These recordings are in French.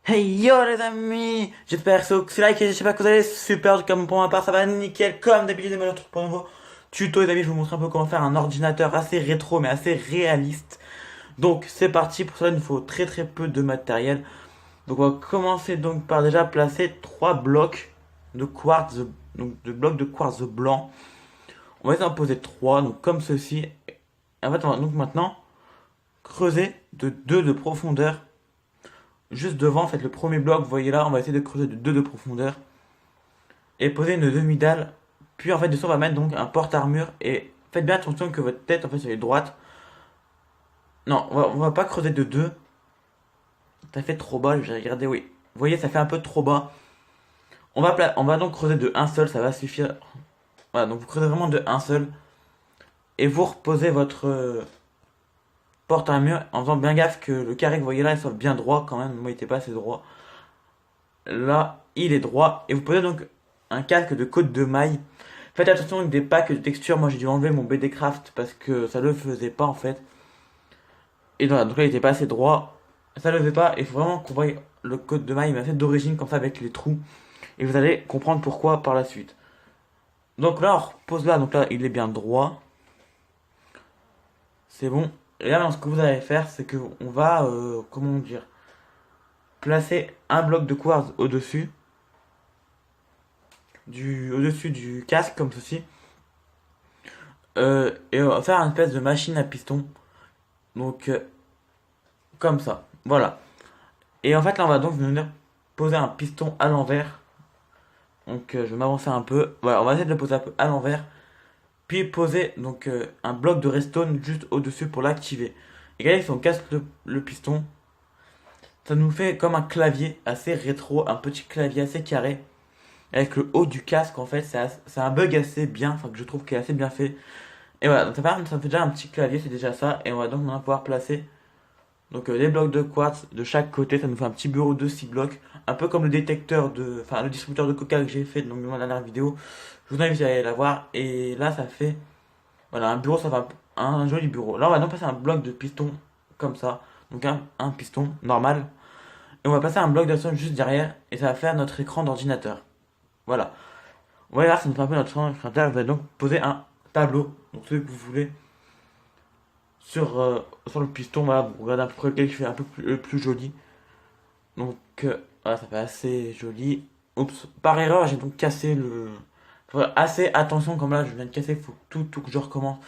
Hey yo les amis, j'espère que c'est like et j'espère que vous allez super, comme pour ma part ça va nickel, comme d'habitude j'ai un truc pour un nouveau tuto les amis, je vous montre un peu comment faire un ordinateur assez rétro mais assez réaliste. Donc c'est parti, pour ça il nous faut très peu de matériel. Donc on va commencer donc par déjà placer trois blocs de quartz, donc de blocs de quartz blanc. On va essayer d'en poser trois, donc comme ceci. En fait on va donc maintenant creuser de 2 de profondeur. Juste devant, en fait, le premier bloc, vous voyez là, on va essayer de creuser de 2 de profondeur et poser une demi-dalle. Puis en fait, dessus, on va mettre donc un porte-armure et faites bien attention que votre tête, en fait, soit droite. Non, on va pas creuser de 2. Ça fait trop bas, j'ai regardé, oui. Vous voyez, ça fait un peu trop bas. On va donc creuser de un seul, ça va suffire. Voilà, donc vous creusez vraiment de un seul. Et vous reposez votre porte-armure en faisant bien gaffe que le carré que vous voyez là, il soit bien droit quand même. Moi, il était pas assez droit. Là, il est droit. Et vous posez donc un casque de côte de maille. Faites attention avec des packs de texture. Moi, j'ai dû enlever mon BD Craft parce que ça le faisait pas en fait. Et voilà, donc là, il était pas assez droit. Ça le faisait pas. Il faut vraiment qu'on voie le côte de maille, mais fait d'origine comme ça avec les trous. Et vous allez comprendre pourquoi par la suite. Donc là, on repose là. Donc là, il est bien droit. C'est bon. Et là, ce que vous allez faire, c'est que on va, comment dire, placer un bloc de quartz au-dessus. Au-dessus du casque comme ceci. Et on va faire une espèce de machine à piston. Donc, comme ça. Voilà. Et en fait, là, on va donc venir poser un piston à l'envers. Donc, je vais m'avancer un peu. Voilà, on va essayer de le poser un peu à l'envers. Puis poser donc un bloc de redstone juste au-dessus pour l'activer. Et regardez, si on casse le piston, ça nous fait comme un clavier assez rétro, un petit clavier assez carré. Avec le haut du casque, en fait, c'est un bug assez bien, enfin que je trouve qui est assez bien fait. Et voilà, donc ça me fait déjà un petit clavier, c'est déjà ça. Et on va donc maintenant pouvoir placer donc des blocs de quartz de chaque côté. Ça nous fait un petit bureau de 6 blocs. Un peu comme le détecteur de. Enfin, le distributeur de coca que j'ai fait donc, dans la dernière vidéo. Je vous invite à aller la voir. Et là, ça fait. Voilà, un bureau, ça va. Un joli bureau. Là, on va donc passer un bloc de piston comme ça. Donc un piston normal. Et on va passer un bloc d'action juste derrière. Et ça va faire notre écran d'ordinateur. Voilà. Voilà, ça nous fait un peu notre écran d'ordinateur. Vous allez donc poser un tableau. Donc celui que vous voulez sur le piston, voilà, vous regardez à peu près lequel qui fait un peu plus joli. Donc voilà, ça fait assez joli. Oups, par erreur, j'ai donc cassé le. Faudrait assez attention, comme là, je viens de casser, il faut tout que je recommence.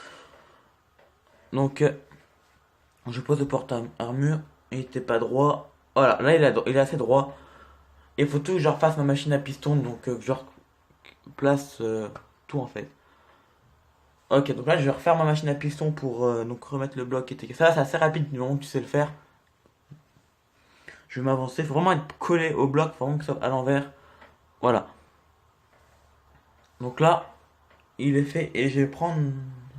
Donc, je pose le porte-armure, il était pas droit. Voilà, là, il est assez droit. Il faut tout que je refasse ma machine à piston, donc que je replace tout en fait. Ok, donc là, je vais refaire ma machine à piston pour donc remettre le bloc qui était. Ça, c'est assez rapide du moment que tu sais le faire. Je vais m'avancer. Il faut vraiment être collé au bloc, faut vraiment que ça soit à l'envers. Voilà. Donc là, il est fait et je vais prendre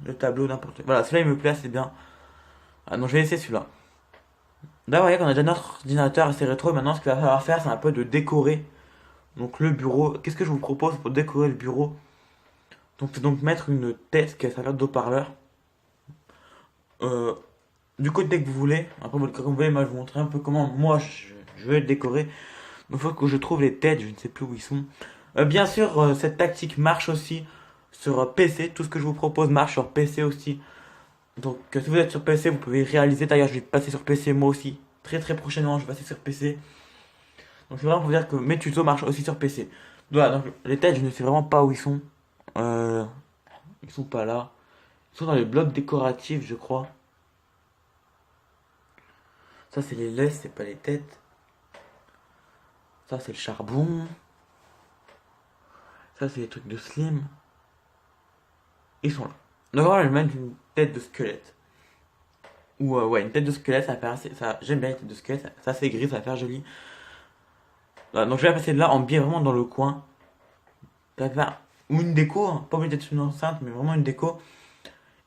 le tableau n'importe. Voilà, celui-là il me plaît assez bien. Ah non, je vais laisser celui-là. Là, vous voyez qu'on a déjà notre ordinateur assez rétro. Maintenant, ce qu'il va falloir faire, c'est un peu de décorer. Donc le bureau. Qu'est-ce que je vous propose pour décorer le bureau? Donc mettre une tête qui va servir d'haut-parleur. Euh, du côté que vous voulez. Après, comme vous voulez, moi je vous montrer un peu comment moi je vais le décorer. Donc il faut que je trouve les têtes, je ne sais plus où ils sont. Bien sûr, cette tactique marche aussi sur PC. Tout ce que je vous propose marche sur PC aussi. Donc si vous êtes sur PC, vous pouvez réaliser. D'ailleurs, je vais passer sur PC moi aussi. Très prochainement, je vais passer sur PC. Donc c'est vraiment pour dire que mes tutos marchent aussi sur PC. Voilà, donc les têtes, je ne sais vraiment pas où ils sont. Euh, Ils sont pas là. Ils sont dans les blocs décoratifs, je crois. Ça, c'est les laisses, c'est pas les têtes. Ça, c'est le charbon. Ça, c'est les trucs de slim. Ils sont là. Donc, voilà, je vais mettre une tête de squelette. Ou, ouais, une tête de squelette, ça va faire assez. Ça, j'aime bien les têtes de squelette. Ça, c'est gris, ça va faire joli. Voilà, donc, je vais la passer de là en biais vraiment dans le coin. Ça va faire. Ou une déco, hein, pas obligé d'être une enceinte, mais vraiment une déco.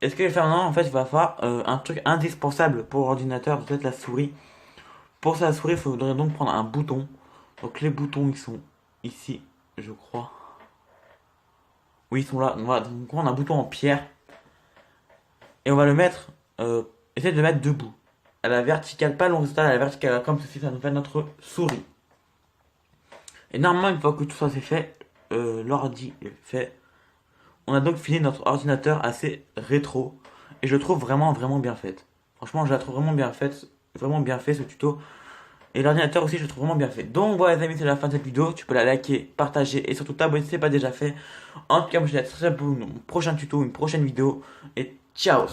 Et ce que je vais faire maintenant, en fait, il va falloir un truc indispensable pour l'ordinateur, peut-être la souris. Pour ça, la souris, il faudrait donc prendre un bouton. Donc, les boutons, ils sont ici, je crois. Oui, ils sont là. Voilà, donc on a un bouton en pierre. Et on va le mettre. Essayer de le mettre debout. À la verticale, pas l'horizontale, à la verticale, comme ceci, ça nous fait notre souris. Et normalement, une fois que tout ça c'est fait, l'ordi est fait. On a donc fini notre ordinateur assez rétro. Et je le trouve vraiment bien fait. Franchement, je la trouve vraiment bien faite. Vraiment bien fait ce tuto. Et l'ordinateur aussi, je le trouve vraiment bien fait. Donc voilà les amis, c'est la fin de cette vidéo. Tu peux la liker, partager et surtout t'abonner si ce n'est pas déjà fait. En tout cas, moi je te dis à très bientôt pour un prochain tuto, une prochaine vidéo. Et ciao!